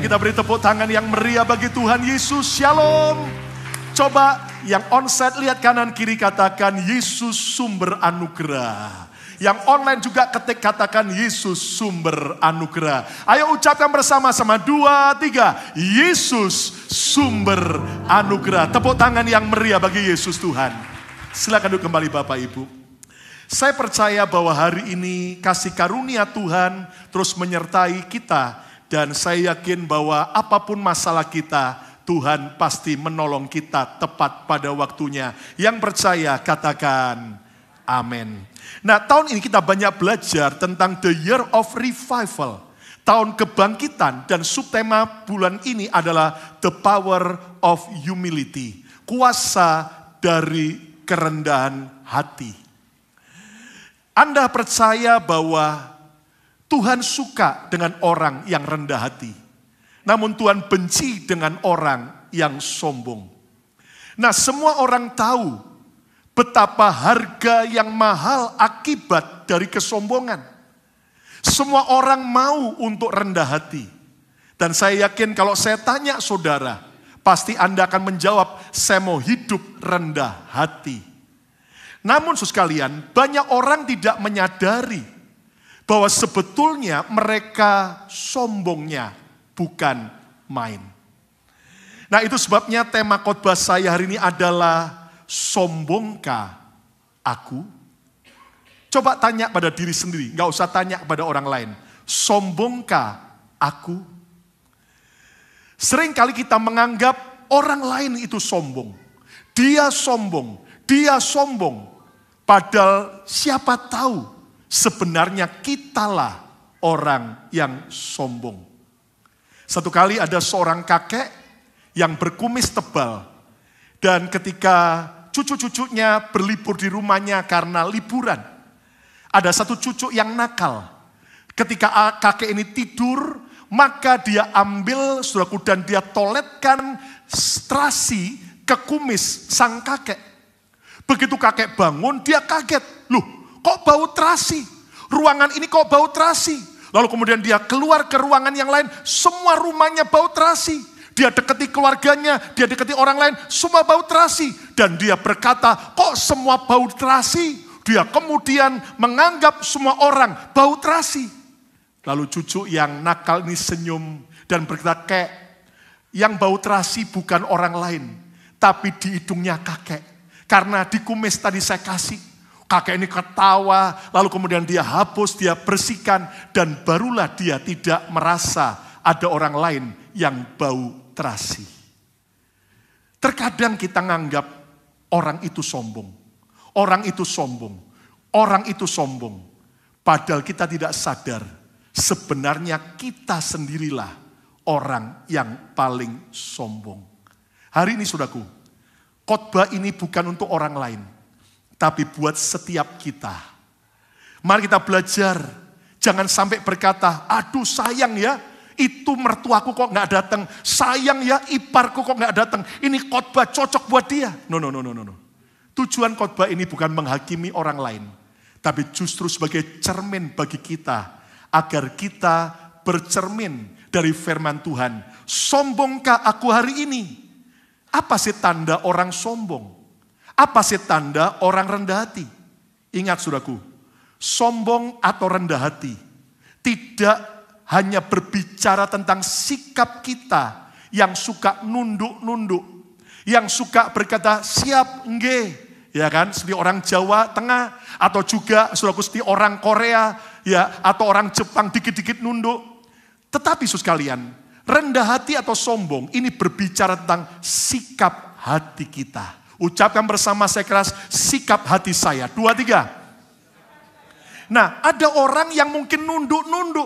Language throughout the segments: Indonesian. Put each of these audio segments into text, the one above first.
kita beri tepuk tangan yang meriah bagi Tuhan Yesus. Shalom. Coba yang onsite lihat kanan kiri, katakan Yesus sumber anugerah. Yang online juga ketik, katakan Yesus sumber anugerah. Ayo ucapkan bersama-sama, 2, 3. Yesus sumber anugerah. Tepuk tangan yang meriah bagi Yesus Tuhan. Silakan duduk kembali Bapak Ibu. Saya percaya bahwa hari ini kasih karunia Tuhan terus menyertai kita. Dan saya yakin bahwa apapun masalah kita, Tuhan pasti menolong kita tepat pada waktunya. Yang percaya katakan amin. Nah, tahun ini kita banyak belajar tentang The Year of Revival. Tahun kebangkitan, dan subtema bulan ini adalah The Power of Humility. Kuasa dari kerendahan hati. Anda percaya bahwa Tuhan suka dengan orang yang rendah hati. Namun Tuhan benci dengan orang yang sombong. Nah, semua orang tahu betapa harga yang mahal akibat dari kesombongan. Semua orang mau untuk rendah hati. Dan saya yakin kalau saya tanya saudara, pasti Anda akan menjawab, saya mau hidup rendah hati. Namun sekalian, banyak orang tidak menyadari bahwa sebetulnya mereka sombongnya bukan main. Nah, itu sebabnya tema khotbah saya hari ini adalah sombongkah aku? Coba tanya pada diri sendiri, gak usah tanya pada orang lain. Sombongkah aku? Seringkali kita menganggap orang lain itu sombong. Dia sombong, dia sombong. Padahal siapa tahu sebenarnya kitalah orang yang sombong. Satu kali ada seorang kakek yang berkumis tebal. Dan ketika cucu-cucunya berlibur di rumahnya karena liburan, ada satu cucu yang nakal. Ketika kakek ini tidur, maka dia ambil, saudaraku, dan dia toletkan terasi ke kumis sang kakek. Begitu kakek bangun, dia kaget. Loh, kok bau terasi? Ruangan ini kok bau terasi? Lalu kemudian dia keluar ke ruangan yang lain, semua rumahnya bau terasi. Dia dekati keluarganya, dia dekati orang lain, semua bau terasi. Dan dia berkata, kok semua bau terasi? Dia kemudian menganggap semua orang bau terasi. Lalu cucu yang nakal ini senyum dan berkata, kek, yang bau terasi bukan orang lain, tapi di hidungnya kakek. Karena di kumis tadi saya kasih. Kakek ini ketawa, lalu kemudian dia hapus, dia bersihkan, dan barulah dia tidak merasa ada orang lain yang bau terasi. Terkadang kita menganggap orang itu sombong. Orang itu sombong. Orang itu sombong. Padahal kita tidak sadar. Sebenarnya kita sendirilah orang yang paling sombong. Hari ini saudaraku, khotbah ini bukan untuk orang lain. Tapi buat setiap kita. Mari kita belajar. Jangan sampai berkata, aduh sayang ya. Itu mertuaku kok gak datang. Sayang ya, iparku kok gak datang. Ini khotbah cocok buat dia. No. Tujuan khotbah ini bukan menghakimi orang lain. Tapi justru sebagai cermin bagi kita. Agar kita bercermin dari firman Tuhan. Sombongkah aku hari ini? Apa sih tanda orang sombong? Apa sih tanda orang rendah hati? Ingat saudaraku, sombong atau rendah hati tidak hanya berbicara tentang sikap kita yang suka nunduk-nunduk, yang suka berkata siap nggih, ya kan, seperti orang Jawa Tengah, atau juga saudaraku seperti orang Korea, ya, atau orang Jepang dikit-dikit nunduk. Tetapi saudara sekalian, rendah hati atau sombong ini berbicara tentang sikap hati kita. Ucapkan bersama saya keras, sikap hati saya. 2, 3. Nah, ada orang yang mungkin nunduk-nunduk.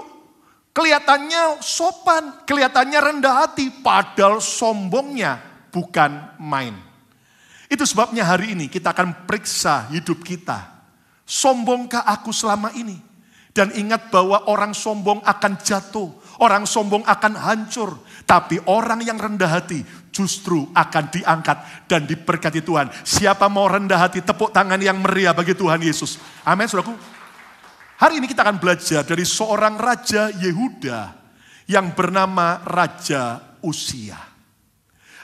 Kelihatannya sopan, kelihatannya rendah hati, padahal sombongnya bukan main. Itu sebabnya hari ini kita akan periksa hidup kita. Sombongkah aku selama ini? Dan ingat bahwa orang sombong akan jatuh, orang sombong akan hancur. Tapi orang yang rendah hati justru akan diangkat dan diberkati Tuhan. Siapa mau rendah hati, tepuk tangan yang meriah bagi Tuhan Yesus. Amin, saudaraku. Hari ini kita akan belajar dari seorang raja Yehuda yang bernama Raja Uzia.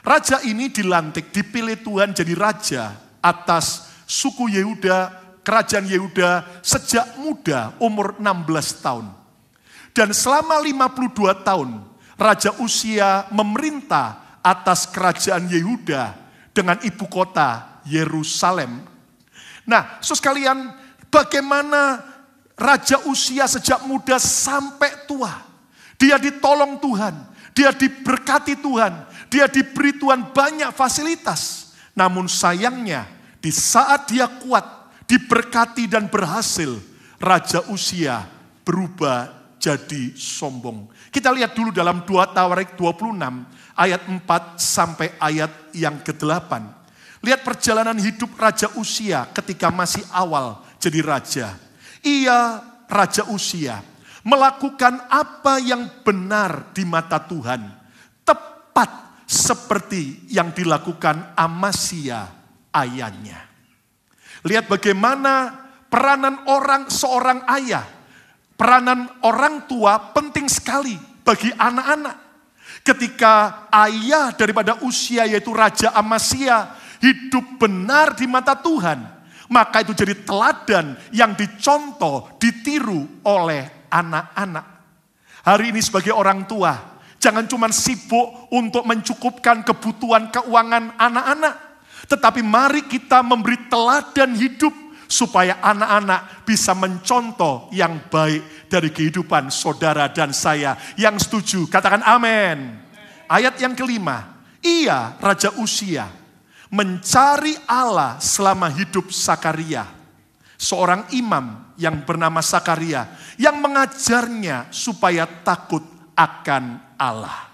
Raja ini dilantik, dipilih Tuhan jadi raja atas suku Yehuda, kerajaan Yehuda sejak muda, umur 16 tahun. Dan selama 52 tahun, Raja Uzia memerintah atas kerajaan Yehuda dengan ibu kota Yerusalem. Nah, saudara sekalian, bagaimana Raja Uzia sejak muda sampai tua. Dia ditolong Tuhan, dia diberkati Tuhan, dia diberi Tuhan banyak fasilitas. Namun sayangnya, di saat dia kuat, diberkati dan berhasil, Raja Uzia berubah jadi sombong. Kita lihat dulu dalam 2 Tawarik 26 ayat 4 sampai ayat yang ke-8. Lihat perjalanan hidup Raja Uzia ketika masih awal jadi raja. Ia, Raja Uzia, melakukan apa yang benar di mata Tuhan, tepat seperti yang dilakukan Amasya ayahnya. Lihat bagaimana peranan seorang ayah, peranan orang tua penting sekali bagi anak-anak. Ketika ayah daripada Uzia yaitu Raja Amasya hidup benar di mata Tuhan, maka itu jadi teladan yang dicontoh, ditiru oleh anak-anak. Hari ini sebagai orang tua, jangan cuma sibuk untuk mencukupkan kebutuhan keuangan anak-anak, tetapi mari kita memberi teladan hidup supaya anak-anak bisa mencontoh yang baik dari kehidupan saudara dan saya. Yang setuju, katakan amin. Ayat yang kelima, ia, Raja Uzia, mencari Allah selama hidup Sakaria. Seorang imam yang bernama Sakaria, yang mengajarnya supaya takut akan Allah.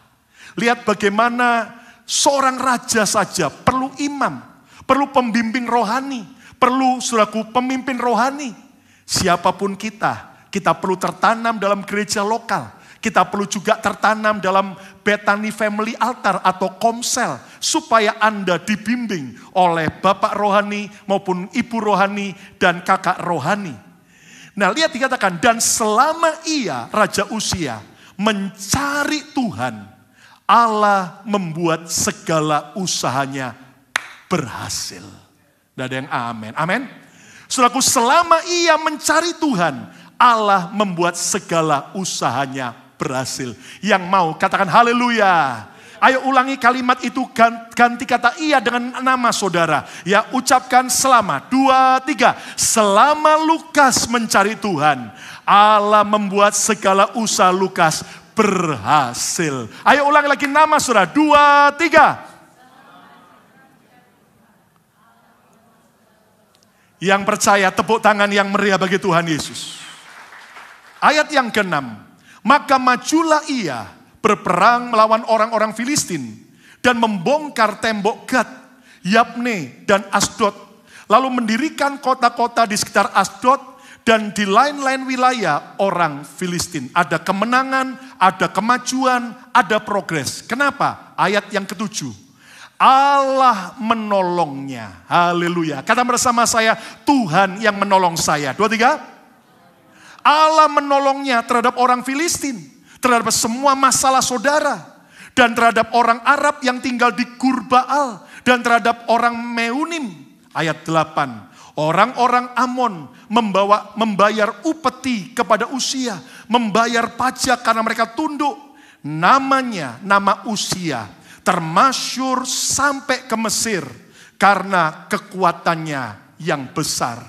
Lihat bagaimana seorang raja saja perlu imam, perlu pembimbing rohani, perlu saudaraku pemimpin rohani. Siapapun kita perlu tertanam dalam gereja lokal. Kita perlu juga tertanam dalam Bethany Family Altar atau Komsel. Supaya Anda dibimbing oleh bapak rohani maupun ibu rohani dan kakak rohani. Nah lihat dikatakan, dan selama ia, Raja Uzia, mencari Tuhan, Allah membuat segala usahanya berhasil. Tidak ada yang amin. Amin. Saudaraku, selama ia mencari Tuhan, Allah membuat segala usahanya berhasil. Yang mau katakan haleluya. Ayo ulangi kalimat itu, ganti kata ia dengan nama saudara. Ya, ucapkan selama. 2, 3. Selama Lukas mencari Tuhan, Allah membuat segala usaha Lukas berhasil. Ayo ulangi lagi nama saudara. 2, 3. Yang percaya tepuk tangan yang meriah bagi Tuhan Yesus. Ayat yang ke-6. Maka majulah ia berperang melawan orang-orang Filistin dan membongkar tembok Gad, Yabne dan Asdod. Lalu mendirikan kota-kota di sekitar Asdod dan di lain-lain wilayah orang Filistin. Ada kemenangan, ada kemajuan, ada progres. Kenapa? Ayat yang ke-7. Allah menolongnya. Haleluya. Kata bersama saya, Tuhan yang menolong saya. 2, 3. Allah menolongnya terhadap orang Filistin, terhadap semua masalah saudara, dan terhadap orang Arab yang tinggal di Gur Baal, dan terhadap orang Meunim. Ayat 8. Orang-orang Amon membayar upeti kepada Uzia, membayar pajak karena mereka tunduk. Namanya, nama Uzia, termasyur sampai ke Mesir karena kekuatannya yang besar.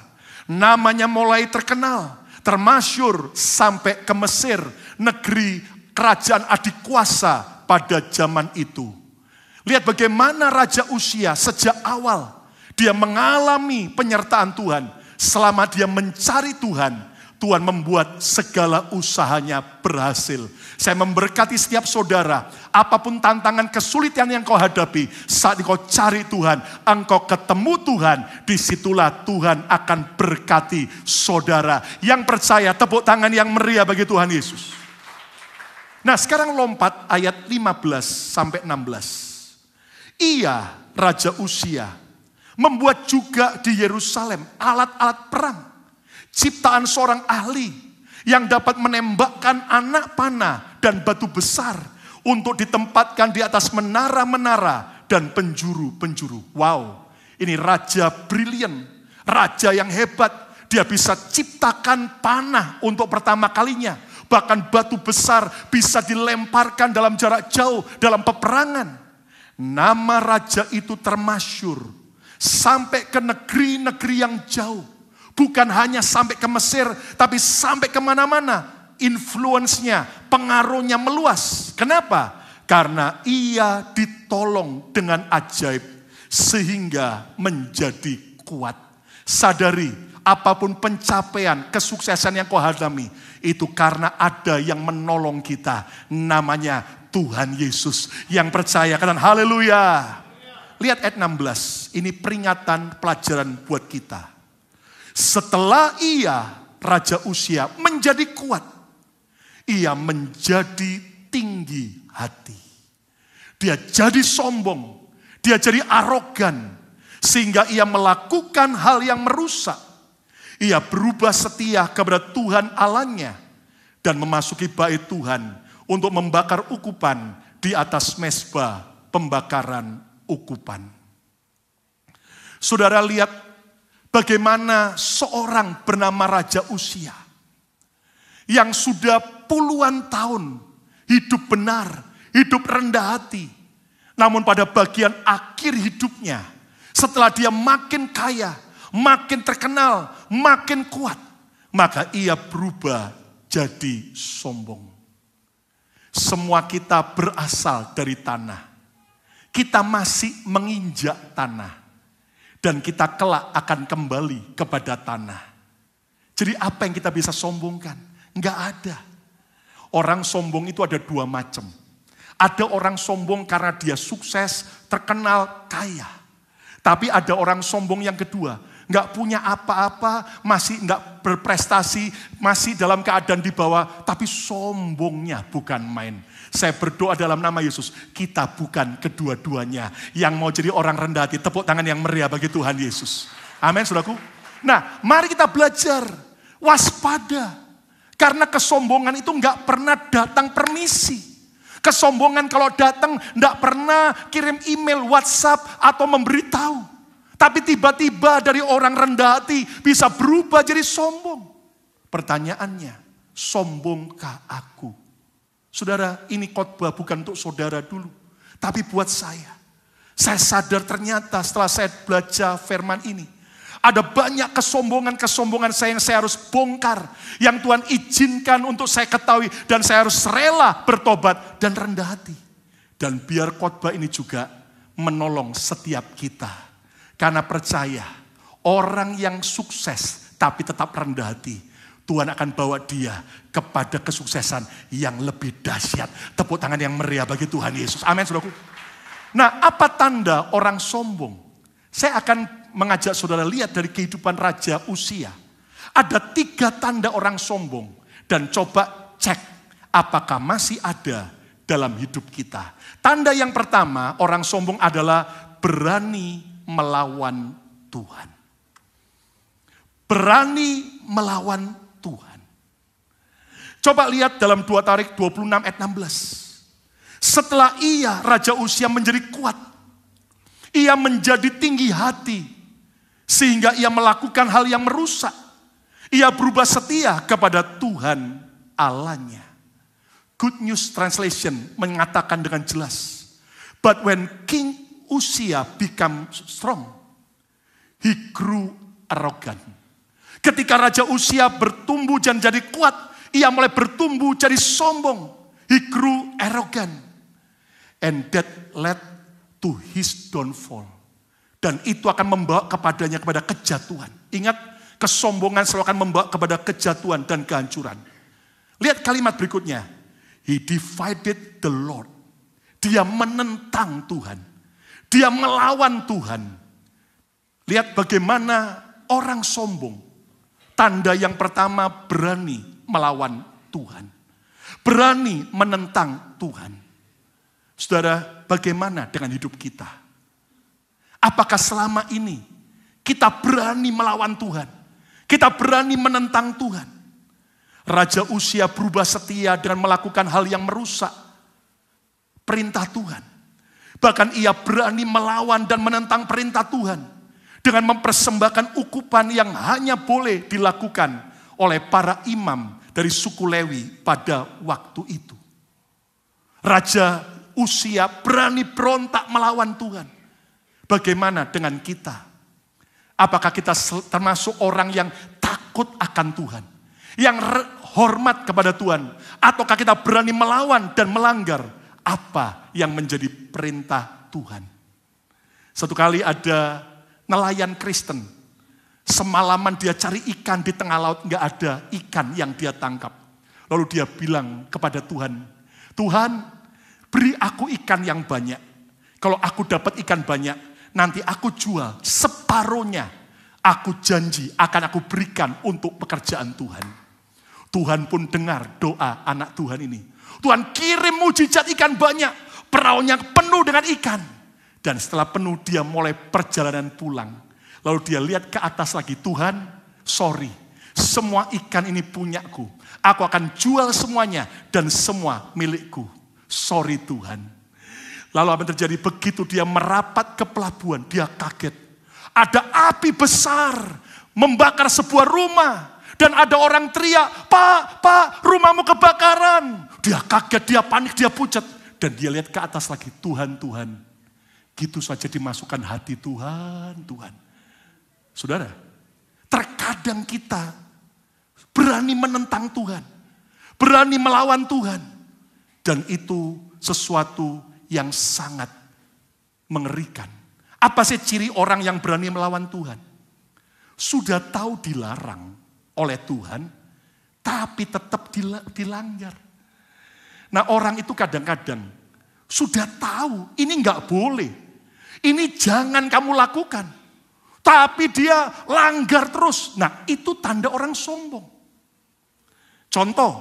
Namanya mulai terkenal, termasyur sampai ke Mesir, negeri kerajaan adikuasa pada zaman itu. Lihat bagaimana Raja Uzia sejak awal dia mengalami penyertaan Tuhan. Selama dia mencari Tuhan, Tuhan membuat segala usahanya berhasil. Saya memberkati setiap saudara, apapun tantangan kesulitan yang kau hadapi, saat kau cari Tuhan, engkau ketemu Tuhan, disitulah Tuhan akan berkati saudara. Yang percaya, tepuk tangan yang meriah bagi Tuhan Yesus. Nah sekarang lompat ayat 15 sampai 16. Ia, Raja Uzia, membuat juga di Yerusalem alat-alat perang. Ciptaan seorang ahli yang dapat menembakkan anak panah dan batu besar untuk ditempatkan di atas menara-menara dan penjuru-penjuru. Wow, ini raja brilian, raja yang hebat. Dia bisa ciptakan panah untuk pertama kalinya. Bahkan batu besar bisa dilemparkan dalam jarak jauh dalam peperangan. Nama raja itu termasyhur sampai ke negeri-negeri yang jauh. Bukan hanya sampai ke Mesir, tapi sampai kemana-mana. Influence-nya, pengaruhnya meluas. Kenapa? Karena ia ditolong dengan ajaib sehingga menjadi kuat. Sadari, apapun pencapaian, kesuksesan yang kau hadami, itu karena ada yang menolong kita. Namanya Tuhan Yesus. Yang percaya, katakan haleluya. Lihat ayat 16, ini peringatan pelajaran buat kita. Setelah ia, Raja Uzia, menjadi kuat, ia menjadi tinggi hati. Dia jadi sombong, dia jadi arogan, sehingga ia melakukan hal yang merusak. Ia berubah setia kepada Tuhan Allahnya dan memasuki bait Tuhan untuk membakar ukupan di atas mezbah pembakaran ukupan. Saudara lihat bagaimana seorang bernama Raja Uzia yang sudah puluhan tahun hidup benar, hidup rendah hati. Namun pada bagian akhir hidupnya, setelah dia makin kaya, makin terkenal, makin kuat, maka ia berubah jadi sombong. Semua kita berasal dari tanah. Kita masih menginjak tanah. Dan kita kelak akan kembali kepada tanah. Jadi apa yang kita bisa sombongkan? Enggak ada. Orang sombong itu ada dua macam. Ada orang sombong karena dia sukses, terkenal, kaya. Tapi ada orang sombong yang kedua. Enggak punya apa-apa, masih enggak berprestasi, masih dalam keadaan di bawah. Tapi sombongnya bukan main. Saya berdoa dalam nama Yesus, kita bukan kedua-duanya. Yang mau jadi orang rendah hati, tepuk tangan yang meriah bagi Tuhan Yesus. Amin, saudaraku. Nah, mari kita belajar. Waspada. Karena kesombongan itu enggak pernah datang permisi. Kesombongan kalau datang enggak pernah kirim email, WhatsApp, atau memberitahu. Tapi tiba-tiba dari orang rendah hati bisa berubah jadi sombong. Pertanyaannya, sombongkah aku? Saudara, ini khotbah bukan untuk saudara dulu. Tapi buat saya. Saya sadar ternyata setelah saya belajar firman ini. Ada banyak kesombongan-kesombongan saya yang saya harus bongkar. Yang Tuhan izinkan untuk saya ketahui. Dan saya harus rela bertobat dan rendah hati. Dan biar khotbah ini juga menolong setiap kita. Karena percaya, orang yang sukses tapi tetap rendah hati. Tuhan akan bawa dia kepada kesuksesan yang lebih dahsyat. Tepuk tangan yang meriah bagi Tuhan Yesus. Amin, saudaraku. Nah, apa tanda orang sombong? Saya akan mengajak saudara lihat dari kehidupan Raja Uzia. Ada 3 tanda orang sombong. Dan coba cek apakah masih ada dalam hidup kita. Tanda yang pertama orang sombong adalah berani melawan Tuhan. Berani melawan Tuhan. Coba lihat dalam 2 Tarik 26 ayat 16. Setelah ia, Raja Uzia menjadi kuat. Ia menjadi tinggi hati. Sehingga ia melakukan hal yang merusak. Ia berubah setia kepada Tuhan Allahnya. Good News Translation mengatakan dengan jelas. But when King Uzia became strong, he grew arrogant. Ketika Raja Uzia bertumbuh dan jadi kuat, ia mulai bertumbuh jadi sombong. He grew arrogant. And that led to his downfall. Dan itu akan membawa kepada kejatuhan. Ingat, kesombongan selalu akan membawa kepada kejatuhan dan kehancuran. Lihat kalimat berikutnya. He divided the Lord. Dia menentang Tuhan. Dia melawan Tuhan. Lihat bagaimana orang sombong. Tanda yang pertama berani melawan Tuhan. Berani menentang Tuhan. Saudara, bagaimana dengan hidup kita? Apakah selama ini kita berani melawan Tuhan? Kita berani menentang Tuhan? Raja Uzia berubah setia dengan melakukan hal yang merusak perintah Tuhan. Bahkan ia berani melawan dan menentang perintah Tuhan dengan mempersembahkan ukupan yang hanya boleh dilakukan oleh para imam dari suku Lewi pada waktu itu. Raja Uzia berani berontak melawan Tuhan. Bagaimana dengan kita? Apakah kita termasuk orang yang takut akan Tuhan? Yang hormat kepada Tuhan? Ataukah kita berani melawan dan melanggar apa yang menjadi perintah Tuhan? Satu kali ada nelayan Kristen. Semalaman dia cari ikan di tengah laut, nggak ada ikan yang dia tangkap. Lalu dia bilang kepada Tuhan, Tuhan, beri aku ikan yang banyak. Kalau aku dapat ikan banyak, nanti aku jual separuhnya. Aku janji akan aku berikan untuk pekerjaan Tuhan. Tuhan pun dengar doa anak Tuhan ini. Tuhan kirim mujizat ikan banyak. Perahunya penuh dengan ikan. Dan setelah penuh dia mulai perjalanan pulang. Lalu dia lihat ke atas lagi. Tuhan, sorry. Semua ikan ini punyaku. Aku akan jual semuanya. Dan semua milikku. Sorry Tuhan. Lalu apa yang terjadi? Begitu dia merapat ke pelabuhan. Dia kaget. Ada api besar. Membakar sebuah rumah. Dan ada orang teriak, Pak, rumahmu kebakaran. Dia kaget, dia panik, dia pucat. Dan dia lihat ke atas lagi, Tuhan. Gitu saja dimasukkan hati Tuhan. Saudara, terkadang kita berani menentang Tuhan. Berani melawan Tuhan. Dan itu sesuatu yang sangat mengerikan. Apa sih ciri orang yang berani melawan Tuhan? Sudah tahu dilarang oleh Tuhan, tapi tetap dilanggar. Nah orang itu kadang-kadang sudah tahu ini nggak boleh, ini jangan kamu lakukan, tapi dia langgar terus. Nah itu tanda orang sombong. Contoh,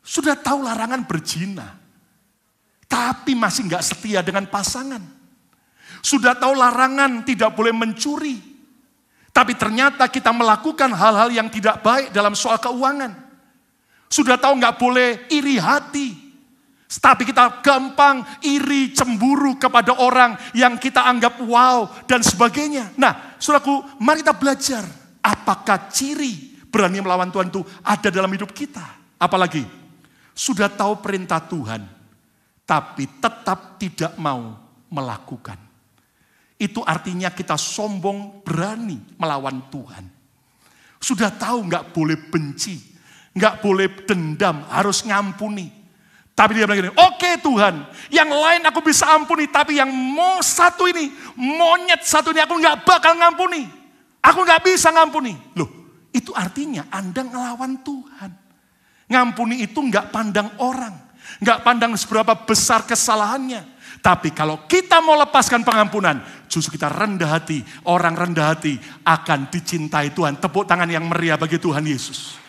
sudah tahu larangan berzina, tapi masih nggak setia dengan pasangan. Sudah tahu larangan tidak boleh mencuri, tapi ternyata kita melakukan hal-hal yang tidak baik dalam soal keuangan. Sudah tahu nggak boleh iri hati. Tapi kita gampang iri, cemburu kepada orang yang kita anggap wow dan sebagainya. Nah, saudaraku, mari kita belajar. Apakah ciri berani melawan Tuhan itu ada dalam hidup kita? Apalagi, sudah tahu perintah Tuhan, tapi tetap tidak mau melakukan. Itu artinya kita sombong, berani melawan Tuhan. Sudah tahu nggak boleh benci, nggak boleh dendam, harus ngampuni. Tapi dia bilang gini, oke Tuhan, yang lain aku bisa ampuni, tapi yang satu ini, monyet satu ini aku nggak bakal ngampuni. Aku nggak bisa ngampuni. Loh, itu artinya Anda ngelawan Tuhan. Ngampuni itu nggak pandang orang, nggak pandang seberapa besar kesalahannya. Tapi kalau kita mau lepaskan pengampunan, justru kita rendah hati. Orang rendah hati akan dicintai Tuhan. Tepuk tangan yang meriah bagi Tuhan Yesus.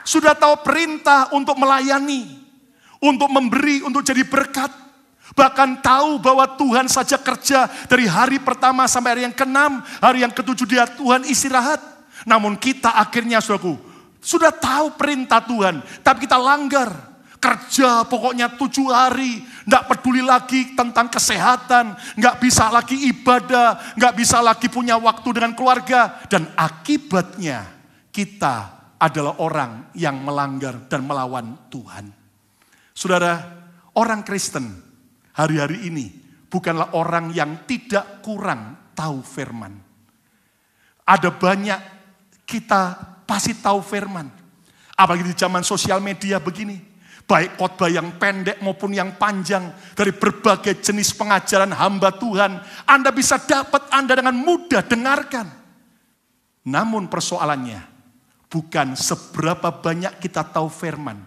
Sudah tahu perintah untuk melayani, untuk memberi, untuk jadi berkat. Bahkan tahu bahwa Tuhan saja kerja dari hari pertama sampai hari yang ke-6, hari yang ke-7 dia Tuhan istirahat. Namun kita akhirnya saudaraku, sudah tahu perintah Tuhan, tapi kita langgar. Kerja pokoknya 7 hari, nggak peduli lagi tentang kesehatan, nggak bisa lagi ibadah, nggak bisa lagi punya waktu dengan keluarga. Dan akibatnya kita adalah orang yang melanggar dan melawan Tuhan. Saudara, orang Kristen hari-hari ini bukanlah orang yang tidak kurang tahu firman. Ada banyak kita pasti tahu firman. Apalagi di zaman sosial media begini. Baik khotbah yang pendek maupun yang panjang. Dari berbagai jenis pengajaran hamba Tuhan. Anda bisa dapat, Anda dengan mudah dengarkan. Namun persoalannya, bukan seberapa banyak kita tahu firman.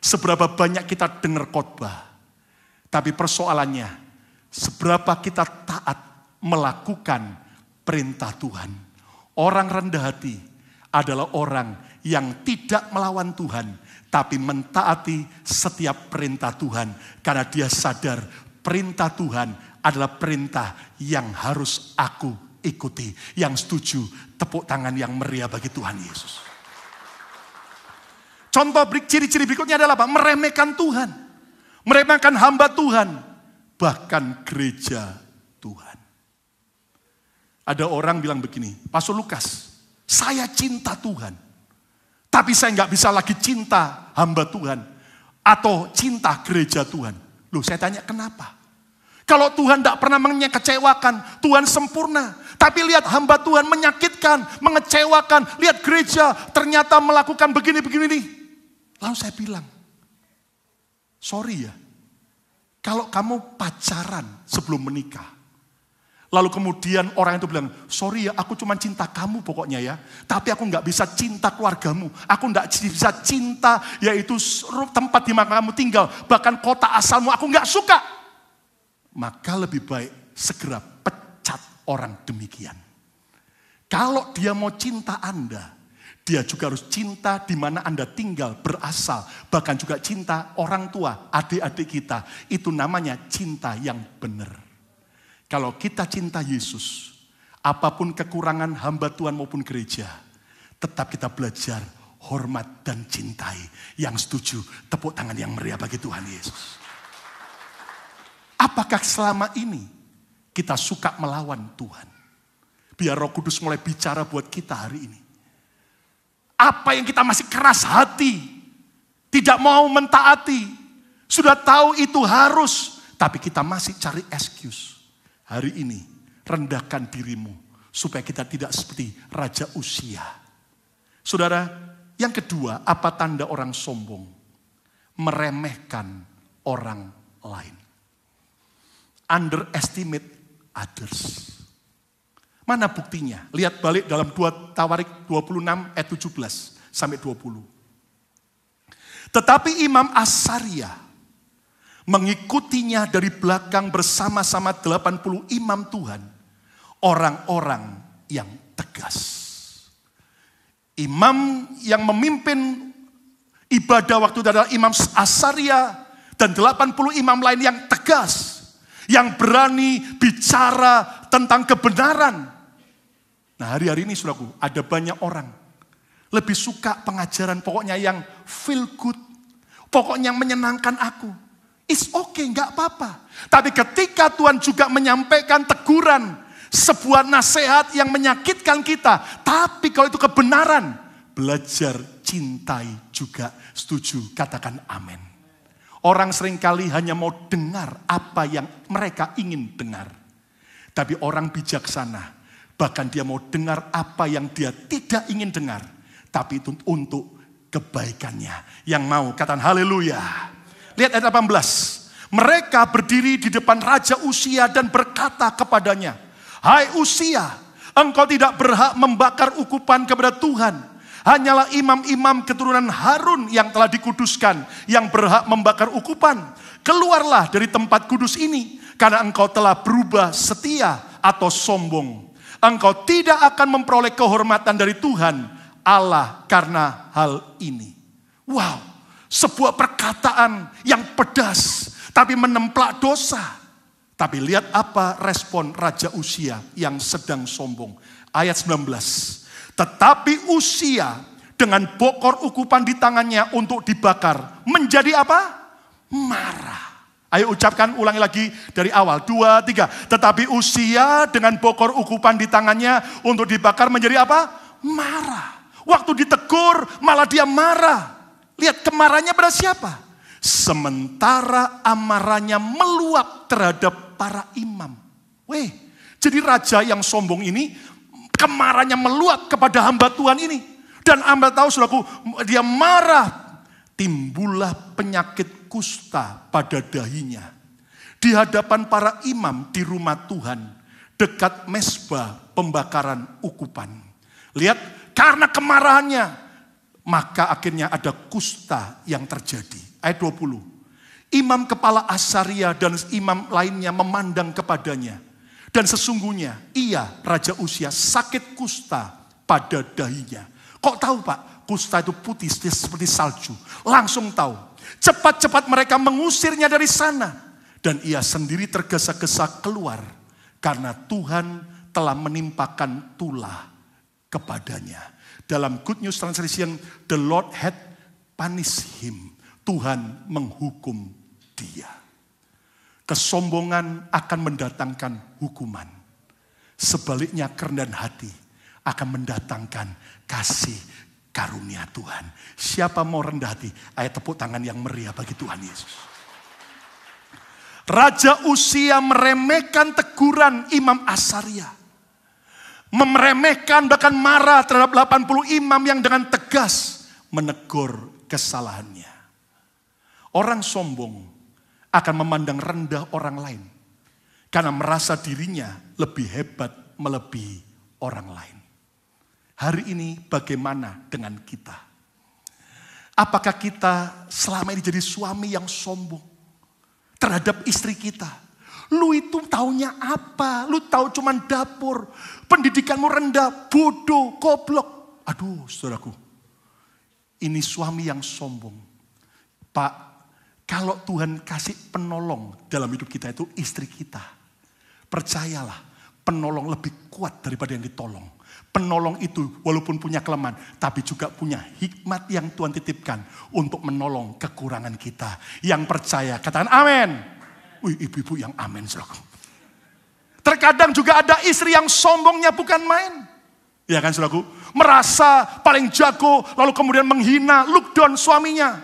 Seberapa banyak kita dengar khotbah. Tapi persoalannya, seberapa kita taat melakukan perintah Tuhan. Orang rendah hati adalah orang yang tidak melawan Tuhan, tapi mentaati setiap perintah Tuhan. Karena dia sadar perintah Tuhan adalah perintah yang harus aku ikuti. Yang setuju, tepuk tangan yang meriah bagi Tuhan Yesus. Contoh ciri-ciri berikutnya adalah apa? Meremehkan Tuhan. Meremehkan hamba Tuhan. Bahkan gereja Tuhan. Ada orang bilang begini, Pastor Lukas, saya cinta Tuhan. Tapi saya nggak bisa lagi cinta hamba Tuhan. Atau cinta gereja Tuhan. Loh, saya tanya kenapa? Kalau Tuhan tidak pernah mengecewakan, Tuhan sempurna. Tapi lihat hamba Tuhan menyakitkan, mengecewakan. Lihat gereja ternyata melakukan begini-begini nih. Lalu saya bilang, sorry ya, kalau kamu pacaran sebelum menikah. Lalu kemudian orang itu bilang, sorry ya aku cuma cinta kamu pokoknya ya. Tapi aku nggak bisa cinta keluargamu. Aku nggak bisa cinta yaitu tempat di mana kamu tinggal. Bahkan kota asalmu aku nggak suka. Maka lebih baik segera pecat orang demikian. Kalau dia mau cinta Anda, dia juga harus cinta di mana Anda tinggal, berasal. Bahkan juga cinta orang tua, adik-adik kita. Itu namanya cinta yang benar. Kalau kita cinta Yesus, apapun kekurangan hamba Tuhan maupun gereja, tetap kita belajar hormat dan cintai. Yang setuju, tepuk tangan yang meriah bagi Tuhan Yesus. Apakah selama ini kita suka melawan Tuhan? Biar Roh Kudus mulai bicara buat kita hari ini. Apa yang kita masih keras hati, tidak mau mentaati, sudah tahu itu harus, tapi kita masih cari excuse. Hari ini rendahkan dirimu supaya kita tidak seperti Raja Uzia. Saudara, yang kedua, apa tanda orang sombong? Meremehkan orang lain. Underestimate others. Mana buktinya? Lihat balik dalam 2 Tawarik 26 ayat 17 sampai 20. Tetapi Imam Asaria mengikutinya dari belakang bersama-sama 80 imam Tuhan. Orang-orang yang tegas. Imam yang memimpin ibadah waktu itu adalah Imam Asaria dan 80 imam lain yang tegas. Yang berani bicara tentang kebenaran. Nah hari-hari ini saudaraku, ada banyak orang lebih suka pengajaran pokoknya yang feel good. Pokoknya yang menyenangkan aku. It's okay, gak apa-apa. Tapi ketika Tuhan juga menyampaikan teguran, sebuah nasihat yang menyakitkan kita. Tapi kalau itu kebenaran, belajar cintai juga. Setuju, katakan amin. Orang seringkali hanya mau dengar apa yang mereka ingin dengar. Tapi orang bijaksana, bahkan dia mau dengar apa yang dia tidak ingin dengar. Tapi itu untuk kebaikannya. Yang mau, katakan haleluya. Lihat ayat 18. Mereka berdiri di depan Raja Uzia dan berkata kepadanya, hai Uzia, engkau tidak berhak membakar ukupan kepada Tuhan. Hanyalah imam-imam keturunan Harun yang telah dikuduskan, yang berhak membakar ukupan. Keluarlah dari tempat kudus ini, karena engkau telah berubah setia atau sombong. Engkau tidak akan memperoleh kehormatan dari Tuhan Allah karena hal ini. Wow, sebuah perkataan yang pedas, tapi menemplak dosa. Tapi lihat apa respon Raja Uzia yang sedang sombong. Ayat 19. Tetapi Uzia dengan bokor ukupan di tangannya untuk dibakar. Menjadi apa? Marah. Ayo ucapkan, ulangi lagi dari awal. 2, 3. Tetapi Uzia dengan bokor ukupan di tangannya untuk dibakar menjadi apa? Marah. Waktu ditegur malah dia marah. Lihat kemarahannya pada siapa? Sementara amarahnya meluap terhadap para imam. Weh, jadi raja yang sombong ini kemarahannya meluap kepada hamba Tuhan ini. Dan hamba tahu saudaraku, dia marah. Timbullah penyakit kusta pada dahinya. Di hadapan para imam di rumah Tuhan. Dekat mezbah pembakaran ukupan. Lihat, karena kemarahannya. Maka akhirnya ada kusta yang terjadi. Ayat 20. Imam kepala Asaria dan imam lainnya memandang kepadanya. Dan sesungguhnya ia, Raja Uzia, sakit kusta pada dahinya. Kok tahu Pak? Kusta itu putih seperti salju. Langsung tahu. Cepat-cepat mereka mengusirnya dari sana. Dan ia sendiri tergesa-gesa keluar. Karena Tuhan telah menimpakan tulah kepadanya. Dalam Good News Translation, the Lord had punish him. Tuhan menghukum dia. Kesombongan akan mendatangkan hukuman. Sebaliknya kerendahan hati akan mendatangkan kasih karunia Tuhan. Siapa mau rendah hati? Ayo tepuk tangan yang meriah bagi Tuhan Yesus. Raja Uzia meremehkan teguran Imam Asaria. Meremehkan bahkan marah terhadap 80 imam yang dengan tegas menegur kesalahannya. Orang sombong akan memandang rendah orang lain karena merasa dirinya lebih hebat melebihi orang lain. Hari ini bagaimana dengan kita? Apakah kita selama ini jadi suami yang sombong terhadap istri kita? Lu itu taunya apa? Lu tahu cuman dapur. Pendidikanmu rendah, bodoh, goblok. Aduh, saudaraku. Ini suami yang sombong. Pak, kalau Tuhan kasih penolong dalam hidup kita itu istri kita. Percayalah, penolong lebih kuat daripada yang ditolong. Penolong itu walaupun punya kelemahan, tapi juga punya hikmat yang Tuhan titipkan untuk menolong kekurangan kita. Yang percaya, katakan amin. Wih, ibu-ibu yang amin, saudaraku. Terkadang juga ada istri yang sombongnya bukan main. Ya kan, saudaraku? Merasa paling jago, lalu kemudian menghina, look down suaminya.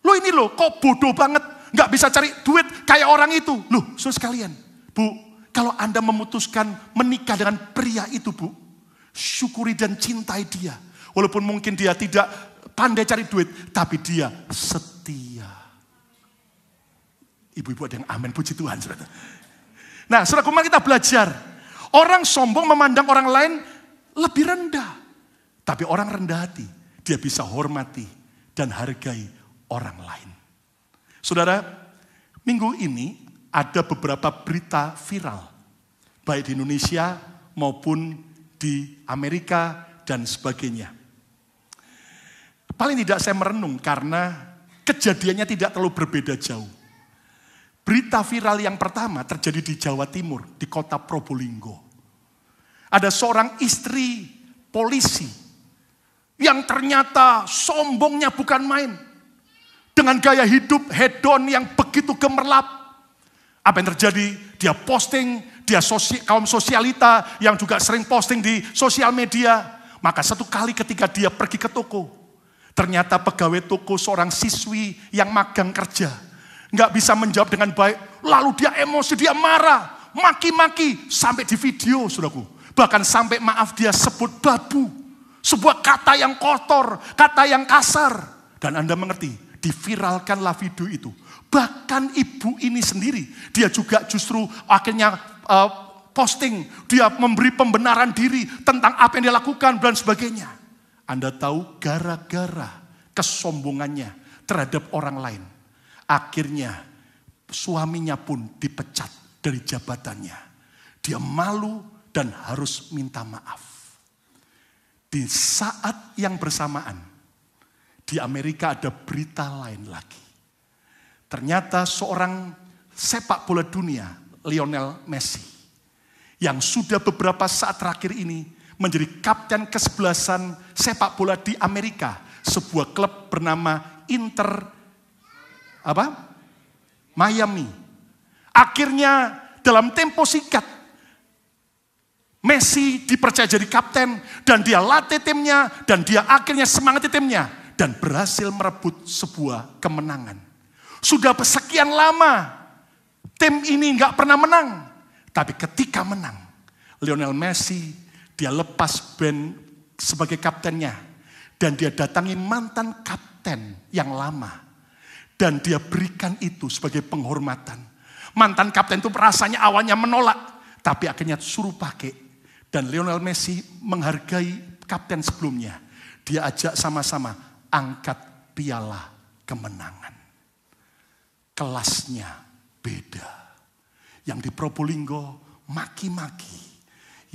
Lo ini loh, kok bodoh banget, nggak bisa cari duit kayak orang itu. Loh, saudara sekalian, Bu, kalau Anda memutuskan menikah dengan pria itu, Bu, syukuri dan cintai dia. Walaupun mungkin dia tidak pandai cari duit, tapi dia setia. Ibu-ibu ada yang amin, puji Tuhan, saudara. Nah, saudaraku, mari kita belajar. Orang sombong memandang orang lain lebih rendah. Tapi orang rendah hati, dia bisa hormati dan hargai orang lain. Saudara, minggu ini ada beberapa berita viral. Baik di Indonesia maupun di Amerika dan sebagainya. Paling tidak saya merenung karena kejadiannya tidak terlalu berbeda jauh. Berita viral yang pertama terjadi di Jawa Timur, di kota Probolinggo. Ada seorang istri polisi yang ternyata sombongnya bukan main. Dengan gaya hidup hedon yang begitu gemerlap. Apa yang terjadi? Dia posting, dia kaum sosialita yang juga sering posting di sosial media. Maka satu kali ketika dia pergi ke toko, ternyata pegawai toko seorang siswi yang magang kerja. Nggak bisa menjawab dengan baik. Lalu dia emosi, dia marah, maki-maki, sampai di video, saudaraku. Bahkan sampai maaf dia sebut babu. Sebuah kata yang kotor, kata yang kasar. Dan Anda mengerti, diviralkanlah video itu. Bahkan ibu ini sendiri, dia juga justru akhirnya posting. Dia memberi pembenaran diri tentang apa yang dia lakukan dan sebagainya. Anda tahu gara-gara kesombongannya terhadap orang lain. Akhirnya suaminya pun dipecat dari jabatannya. Dia malu dan harus minta maaf. Di saat yang bersamaan, di Amerika ada berita lain lagi. Ternyata seorang sepak bola dunia, Lionel Messi, yang sudah beberapa saat terakhir ini menjadi kapten kesebelasan sepak bola di Amerika, sebuah klub bernama Miami. Akhirnya dalam tempo singkat, Messi dipercaya jadi kapten dan dia latih timnya dan dia akhirnya semangati timnya dan berhasil merebut sebuah kemenangan. Sudah sekian lama tim ini nggak pernah menang, tapi ketika menang, Lionel Messi dia lepas band sebagai kaptennya dan dia datangi mantan kapten yang lama. Dan dia berikan itu sebagai penghormatan. Mantan kapten itu rasanya awalnya menolak. Tapi akhirnya suruh pakai. Dan Lionel Messi menghargai kapten sebelumnya. Dia ajak sama-sama angkat piala kemenangan. Kelasnya beda. Yang di Probolinggo maki-maki.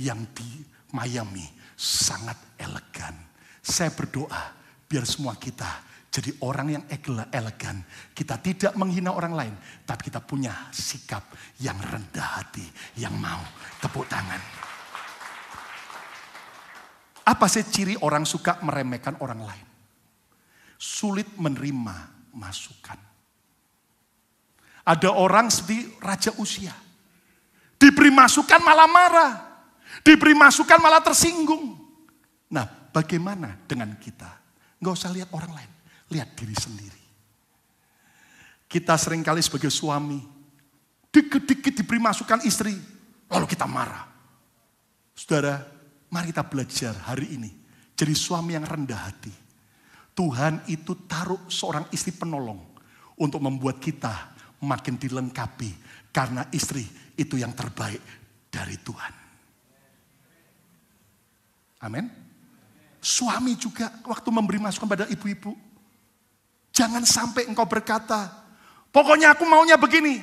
Yang di Miami sangat elegan. Saya berdoa biar semua kita jadi orang yang elegan. Kita tidak menghina orang lain. Tapi kita punya sikap yang rendah hati. Yang mau tepuk tangan. Apa sih ciri orang suka meremehkan orang lain? sulit menerima masukan. Ada orang seperti Raja Uzia. Diberi masukan malah marah. Diberi masukan malah tersinggung. Nah, bagaimana dengan kita? Nggak usah lihat orang lain, lihat diri sendiri. Kita seringkali sebagai suami, dikit-dikit diberi masukan istri, lalu kita marah. Saudara, mari kita belajar hari ini jadi suami yang rendah hati. Tuhan itu taruh seorang istri penolong untuk membuat kita makin dilengkapi, karena istri itu yang terbaik dari Tuhan. Amin. Suami juga waktu memberi masukan pada ibu-ibu, jangan sampai engkau berkata, pokoknya aku maunya begini.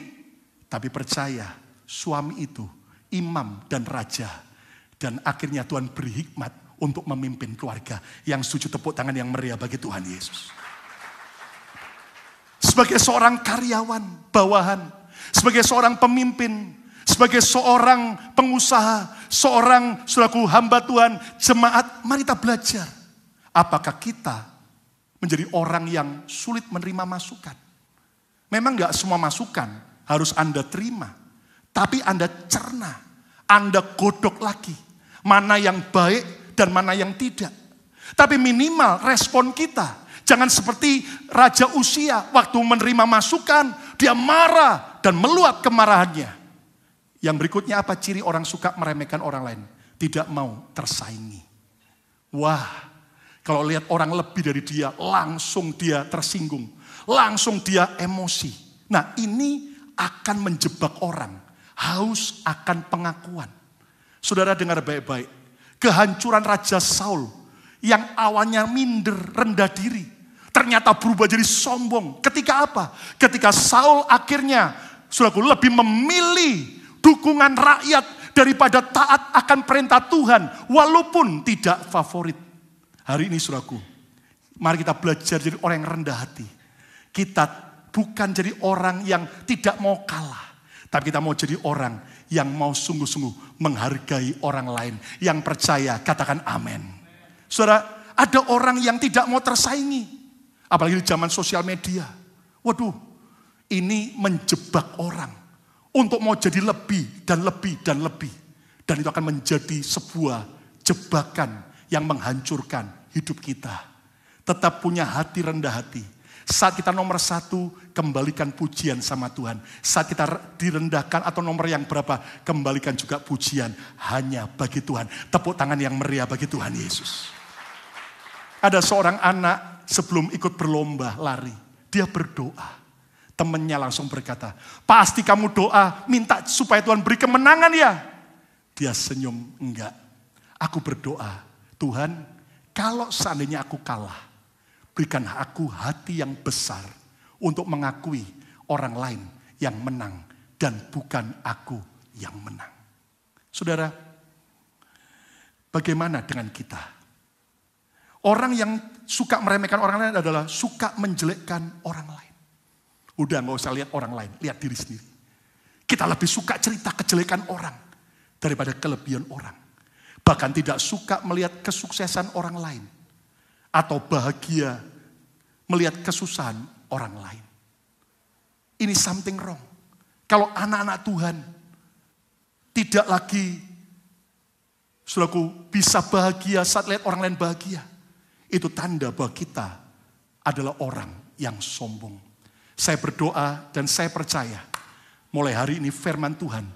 Tapi percaya, suami itu imam dan raja. Dan akhirnya Tuhan beri hikmat untuk memimpin keluarga. Yang setuju tepuk tangan yang meriah bagi Tuhan Yesus. Sebagai seorang karyawan, bawahan. Sebagai seorang pemimpin. Sebagai seorang pengusaha. Seorang saudaraku hamba Tuhan, jemaat, mari kita belajar. Apakah kita menjadi orang yang sulit menerima masukan? Memang gak semua masukan harus Anda terima. Tapi Anda cerna, Anda godok lagi. Mana yang baik dan mana yang tidak. Tapi minimal respon kita. Jangan seperti Raja Uzia waktu menerima masukan, dia marah dan meluap kemarahannya. Yang berikutnya apa ciri orang suka meremehkan orang lain? Tidak mau tersaingi. Wah, kalau lihat orang lebih dari dia, langsung dia tersinggung. Langsung dia emosi. Nah, ini akan menjebak orang. Haus akan pengakuan. Saudara dengar baik-baik. Kehancuran Raja Saul yang awalnya minder, rendah diri. Ternyata berubah jadi sombong. Ketika apa? Ketika Saul akhirnya, saudaraku, lebih memilih dukungan rakyat daripada taat akan perintah Tuhan. Walaupun tidak favorit. Hari ini saudaraku, mari kita belajar jadi orang yang rendah hati. Kita bukan jadi orang yang tidak mau kalah. Tapi kita mau jadi orang yang mau sungguh-sungguh menghargai orang lain. Yang percaya, katakan amin. Saudara, ada orang yang tidak mau tersaingi. Apalagi di zaman sosial media. Waduh, ini menjebak orang. Untuk mau jadi lebih dan lebih dan lebih. Dan itu akan menjadi sebuah jebakan yang menghancurkan hidup kita. Tetap punya hati rendah hati. Saat kita nomor 1, kembalikan pujian sama Tuhan. Saat kita direndahkan atau nomor yang berapa, kembalikan juga pujian hanya bagi Tuhan. Tepuk tangan yang meriah bagi Tuhan Yesus. Ada seorang anak sebelum ikut berlomba lari, dia berdoa. Temannya langsung berkata, pasti kamu doa minta supaya Tuhan beri kemenangan ya? Dia senyum, enggak. Aku berdoa, Tuhan kalau seandainya aku kalah, berikan aku hati yang besar untuk mengakui orang lain yang menang dan bukan aku yang menang. Saudara, bagaimana dengan kita? Orang yang suka meremehkan orang lain adalah suka menjelekkan orang lain. Udah gak usah lihat orang lain, lihat diri sendiri. Kita lebih suka cerita kejelekan orang daripada kelebihan orang. Bahkan tidak suka melihat kesuksesan orang lain. Atau bahagia melihat kesusahan orang lain. Ini something wrong. Kalau anak-anak Tuhan tidak lagi, saudaraku, bisa bahagia saat lihat orang lain bahagia. Itu tanda bahwa kita adalah orang yang sombong. Saya berdoa dan saya percaya mulai hari ini firman Tuhan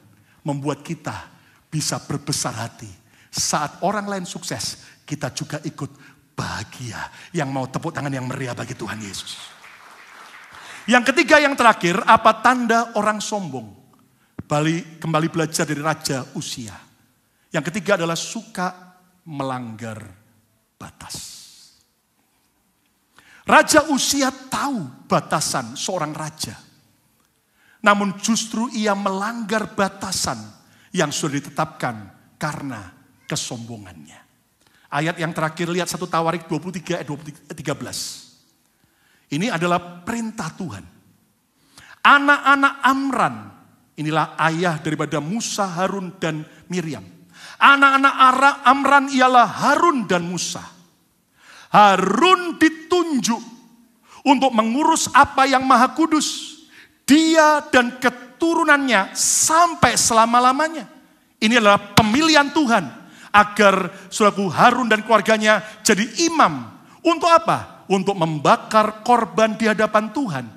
membuat kita bisa berbesar hati. Saat orang lain sukses, kita juga ikut bahagia. Yang mau tepuk tangan yang meriah bagi Tuhan Yesus. Yang ketiga, yang terakhir, apa tanda orang sombong? Kembali belajar dari Raja Uzia. Yang ketiga adalah suka melanggar batas. Raja Uzia tahu batasan seorang raja. Namun justru ia melanggar batasan yang sudah ditetapkan karena kesombongannya. Ayat yang terakhir, lihat 1 Tawarik 23 ayat 13. Ini adalah perintah Tuhan. Anak-anak Amran, inilah ayah daripada Musa, Harun, dan Miriam. Anak-anak Amran ialah Harun dan Musa. Harun ditunjuk untuk mengurus apa yang maha kudus. Dia dan keturunannya sampai selama-lamanya. Ini adalah pemilihan Tuhan agar saudaraku Harun dan keluarganya jadi imam. Untuk apa? Untuk membakar korban di hadapan Tuhan.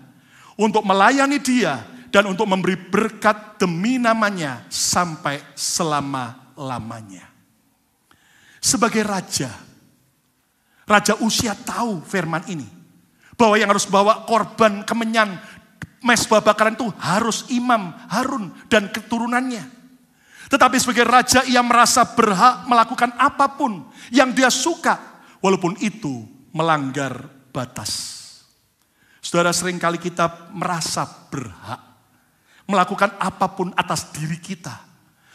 Untuk melayani dia dan untuk memberi berkat demi namanya sampai selama-lamanya. Sebagai raja, Raja Uzia tahu firman ini. Bahwa yang harus bawa korban kemenyan mezbah bakaran itu harus imam Harun dan keturunannya. Tetapi sebagai raja ia merasa berhak melakukan apapun yang dia suka. Walaupun itu melanggar batas. Saudara, seringkali kita merasa berhak melakukan apapun atas diri kita.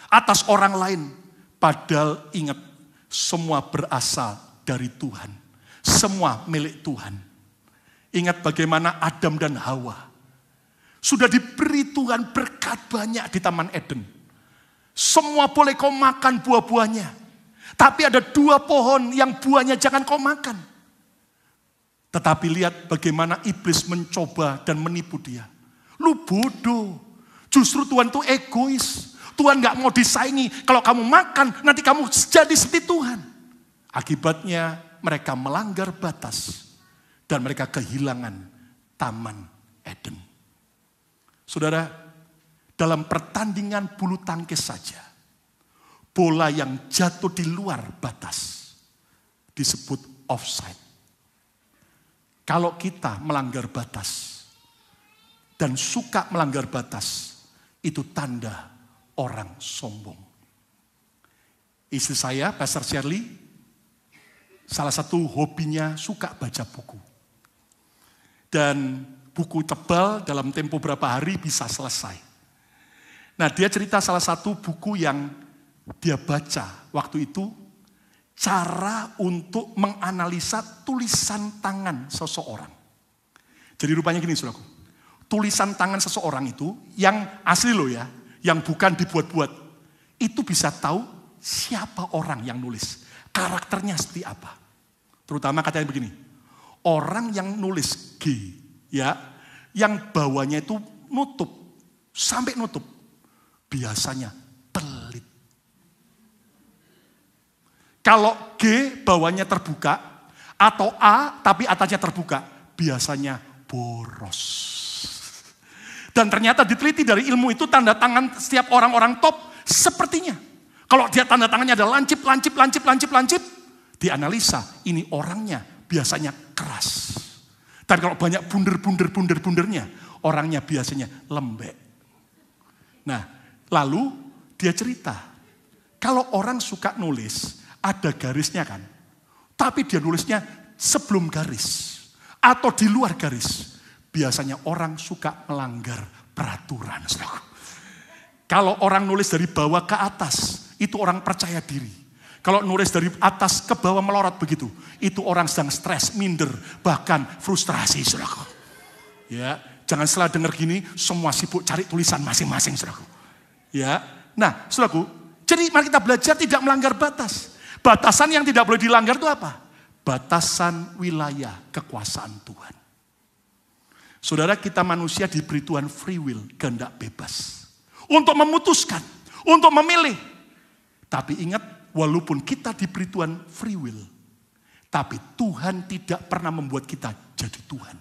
Atas orang lain. Padahal ingat, semua berasal dari Tuhan. Semua milik Tuhan. Ingat bagaimana Adam dan Hawa sudah diberi Tuhan berkat banyak di Taman Eden. Semua boleh kau makan buah-buahnya. Tapi ada 2 pohon yang buahnya jangan kau makan. Tetapi lihat bagaimana iblis mencoba dan menipu dia. Lu bodoh. Justru Tuhan itu egois. Tuhan gak mau disaingi. Kalau kamu makan, nanti kamu jadi seperti Tuhan. Akibatnya mereka melanggar batas. Dan mereka kehilangan Taman Eden. Saudara, dalam pertandingan bulu tangkis saja, bola yang jatuh di luar batas disebut offside. Kalau kita melanggar batas dan suka melanggar batas, itu tanda orang sombong. Istri saya, Pastor Shirley, salah satu hobinya suka baca buku. Dan buku tebal dalam tempo berapa hari bisa selesai. Nah, dia cerita salah satu buku yang dia baca waktu itu, cara untuk menganalisa tulisan tangan seseorang. Jadi rupanya gini, saudaraku. Tulisan tangan seseorang itu, yang asli loh ya, yang bukan dibuat-buat, itu bisa tahu siapa orang yang nulis. Karakternya seperti apa. Terutama katanya begini, orang yang nulis G, ya, yang bawahnya itu nutup, sampai nutup, biasanya pelit. Kalau G bawahnya terbuka, atau A tapi atasnya terbuka, biasanya boros. Dan ternyata diteliti dari ilmu itu tanda tangan setiap orang-orang top sepertinya. Kalau dia tanda tangannya ada lancip, dianalisa ini orangnya biasanya keras. Dan kalau banyak bundernya, orangnya biasanya lembek. Nah, lalu dia cerita, kalau orang suka nulis, ada garisnya kan. Tapi dia nulisnya sebelum garis. Atau di luar garis. Biasanya orang suka melanggar peraturan. Kalau orang nulis dari bawah ke atas, itu orang percaya diri. Kalau nulis dari atas ke bawah melorot begitu, itu orang sedang stres, minder, bahkan frustrasi, saudaraku. Ya, jangan salah dengar gini, semua sibuk cari tulisan masing-masing, saudaraku. Ya, nah, saudaraku, jadi mari kita belajar tidak melanggar batas. Batasan yang tidak boleh dilanggar itu apa? Batasan wilayah kekuasaan Tuhan. Saudara, kita manusia diberi Tuhan free will, kehendak bebas. Untuk memutuskan, untuk memilih. Tapi ingat, walaupun kita diberi Tuhan free will, tapi Tuhan tidak pernah membuat kita jadi Tuhan.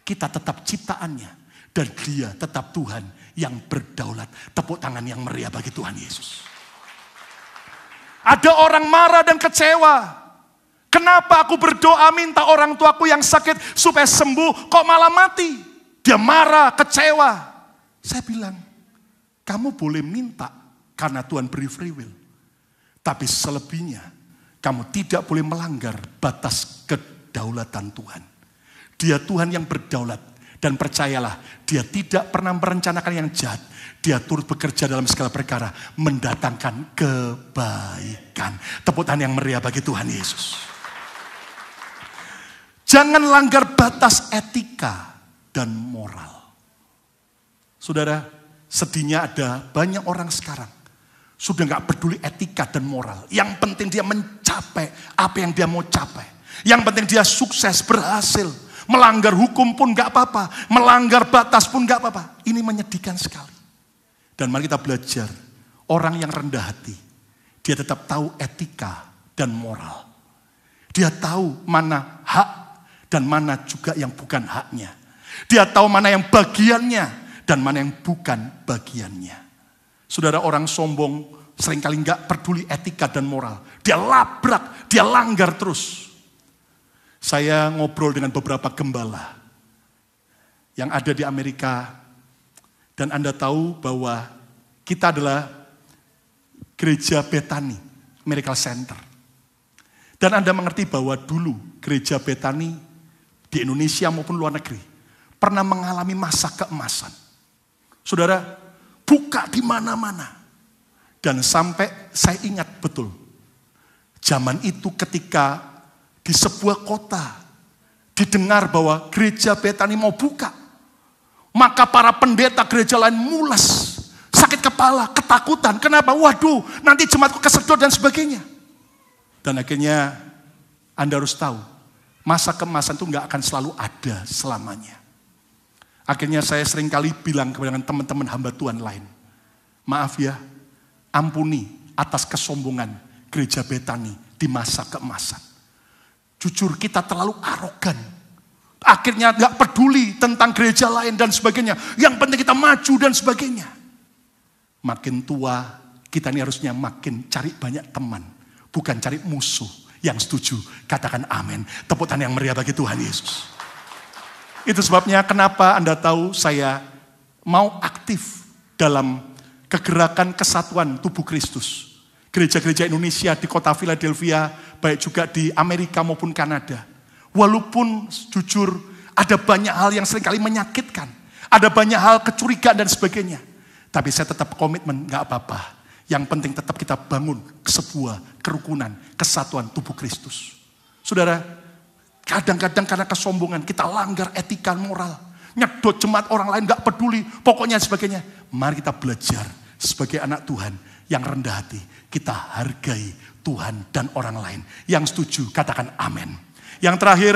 Kita tetap ciptaannya, dan Dia tetap Tuhan yang berdaulat. Tepuk tangan yang meriah bagi Tuhan Yesus. Ada orang marah dan kecewa. Kenapa aku berdoa minta orang tuaku yang sakit supaya sembuh, kok malah mati? Dia marah, kecewa. Saya bilang, kamu boleh minta karena Tuhan beri free will. Tapi selebihnya, kamu tidak boleh melanggar batas kedaulatan Tuhan. Dia Tuhan yang berdaulat. Dan percayalah, Dia tidak pernah merencanakan yang jahat. Dia turut bekerja dalam segala perkara, mendatangkan kebaikan. Tepuk tangan yang meriah bagi Tuhan Yesus. Jangan langgar batas etika dan moral. Saudara, sedihnya ada banyak orang sekarang sudah gak peduli etika dan moral. Yang penting dia mencapai apa yang dia mau capai. Yang penting dia sukses, berhasil, Melanggar hukum pun gak apa-apa. Melanggar batas pun gak apa-apa. Ini menyedihkan sekali. Dan mari kita belajar. Orang yang rendah hati. Dia tetap tahu etika dan moral. Dia tahu mana hak dan mana juga yang bukan haknya. Dia tahu mana yang bagiannya dan mana yang bukan bagiannya. Saudara, orang sombong seringkali gak peduli etika dan moral. Dia labrak, dia langgar terus. Saya ngobrol dengan beberapa gembala yang ada di Amerika. Dan Anda tahu bahwa kita adalah gereja Bethany Miracle Center. Dan Anda mengerti bahwa dulu gereja Bethany di Indonesia maupun luar negeri pernah mengalami masa keemasan. Saudara, buka di mana-mana. Dan sampai saya ingat betul, zaman itu ketika di sebuah kota didengar bahwa gereja Bethany mau buka, maka para pendeta gereja lain mules, sakit kepala, ketakutan. Kenapa? Waduh, nanti jemaatku kesedot dan sebagainya. Dan akhirnya Anda harus tahu, masa keemasan itu nggak akan selalu ada selamanya. Akhirnya saya seringkali bilang kepada teman-teman hamba Tuhan lain, maaf ya, ampuni atas kesombongan gereja Bethany di masa keemasan. Jujur kita terlalu arogan. Akhirnya gak peduli tentang gereja lain dan sebagainya. Yang penting kita maju dan sebagainya. Makin tua kita ini harusnya makin cari banyak teman. Bukan cari musuh yang setuju. Katakan amin. Tepuk tangan yang meriah bagi Tuhan Yesus. Itu sebabnya kenapa Anda tahu saya mau aktif dalam kegerakan kesatuan tubuh Kristus. Gereja-gereja Indonesia di kota Philadelphia, baik juga di Amerika maupun Kanada. Walaupun jujur ada banyak hal yang seringkali menyakitkan. Ada banyak hal kecurigaan dan sebagainya. Tapi saya tetap komitmen, gak apa-apa. Yang penting tetap kita bangun sebuah kerukunan, kesatuan tubuh Kristus. Saudara, kadang-kadang karena kesombongan kita langgar etika moral. Nyedot jemaat orang lain gak peduli, pokoknya sebagainya. Mari kita belajar sebagai anak Tuhan yang rendah hati. Kita hargai Tuhan dan orang lain. Yang setuju, katakan amin. Yang terakhir,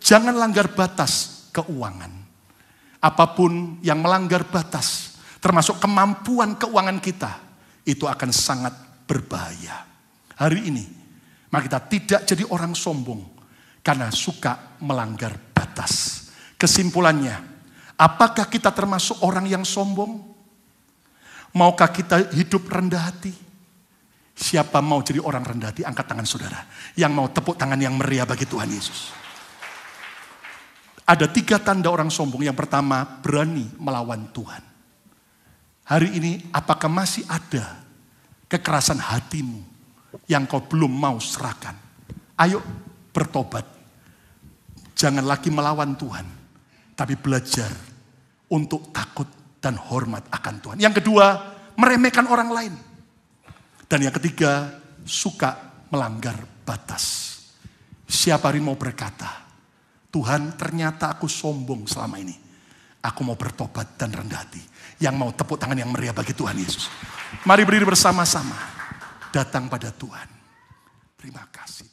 jangan langgar batas keuangan. Apapun yang melanggar batas, termasuk kemampuan keuangan kita, itu akan sangat berbahaya. Hari ini, mari kita tidak jadi orang sombong, karena suka melanggar batas. Kesimpulannya, apakah kita termasuk orang yang sombong? Maukah kita hidup rendah hati? Siapa mau jadi orang rendah hati? Angkat tangan saudara. Yang mau tepuk tangan yang meriah bagi Tuhan Yesus. Ada 3 tanda orang sombong. Yang pertama, berani melawan Tuhan. Hari ini, apakah masih ada kekerasan hatimu yang kau belum mau serahkan? Ayo bertobat. Jangan lagi melawan Tuhan. Tapi belajar untuk takut dan hormat akan Tuhan. Yang kedua, meremehkan orang lain. Dan yang ketiga, suka melanggar batas. Siapa hari mau berkata, Tuhan ternyata aku sombong selama ini. Aku mau bertobat dan rendah hati. Yang mau tepuk tangan yang meriah bagi Tuhan Yesus. Mari berdiri bersama-sama. Datang pada Tuhan. Terima kasih.